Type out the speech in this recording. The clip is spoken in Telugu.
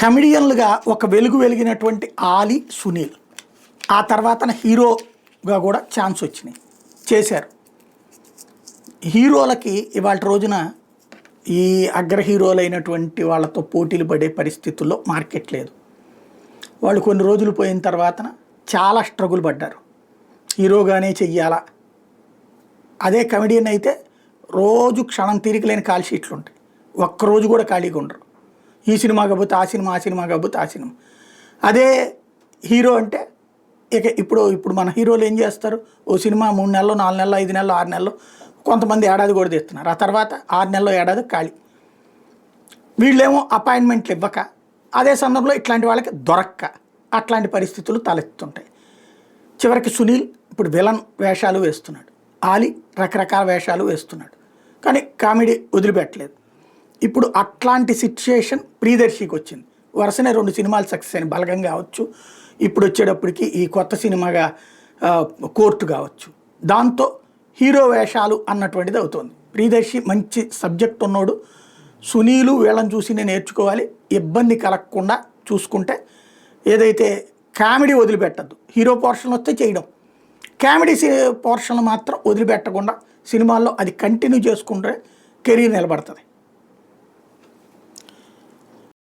కమెడియన్లుగా ఒక వెలుగు వెలిగినటువంటి ఆలీ, సునీల్ ఆ తర్వాత హీరోగా కూడా ఛాన్స్ వచ్చినాయి, చేశారు. హీరోలకి ఇవాళ రోజున ఈ అగ్ర హీరోలైనటువంటి వాళ్ళతో పోటీలు పడే పరిస్థితుల్లో మార్కెట్ లేదు. వాళ్ళు కొన్ని రోజులు పోయిన తర్వాత చాలా స్ట్రగుల్ పడ్డారు. హీరోగానే చెయ్యాలా, అదే కమెడియన్ అయితే రోజు క్షణం తీరిక లేని కాల్ షీట్లు ఉంటాయి, ఒక్కరోజు కూడా ఖాళీగా ఉండరు. ఈ సినిమా కాకపోతే ఆ సినిమా, ఆ సినిమా కాకపోతే ఆ సినిమా. అదే హీరో అంటే ఇప్పుడు మన హీరోలు ఏం చేస్తారు, ఓ సినిమా 3 నెలలు, 4 నెలలు, 5 నెలలు, 6 నెలలు, కొంతమంది ఏడాది కూడా తీస్తున్నారు. ఆ తర్వాత 6 నెలలు, ఏడాది ఖాళీ. వీళ్ళేమో అపాయింట్మెంట్లు ఇవ్వక, అదే సందర్భంలో ఇట్లాంటి వాళ్ళకి దొరక్క అట్లాంటి పరిస్థితులు తలెత్తుంటాయి. చివరికి సునీల్ ఇప్పుడు విలన్ వేషాలు వేస్తున్నాడు, ఆలీ రకరకాల వేషాలు వేస్తున్నాడు, కానీ కామెడీ వదిలిపెట్టలేదు. ఇప్పుడు అట్లాంటి సిచ్యుయేషన్ ప్రియదర్శికి వచ్చింది. వరుసనే 2 సినిమాలు సక్సెస్ అయిన బలగం కావచ్చు, ఇప్పుడు వచ్చేటప్పటికి ఈ కొత్త సినిమాగా కోర్టు కావచ్చు. దాంతో హీరో వేషాలు అన్నటువంటిది అవుతుంది. ప్రియదర్శి మంచి సబ్జెక్ట్ ఉన్నోడు, సునీలు వీళ్ళని చూసి నేను నేర్చుకోవాలి, ఇబ్బంది కలగకుండా చూసుకుంటే, ఏదైతే కామెడీ వదిలిపెట్టద్దు, హీరో పోర్షన్ వస్తే చేయడం, కామెడీ పోర్షన్ మాత్రం వదిలిపెట్టకుండా సినిమాల్లో అది కంటిన్యూ చేసుకుంటే కెరీర్ నిలబడుతుంది.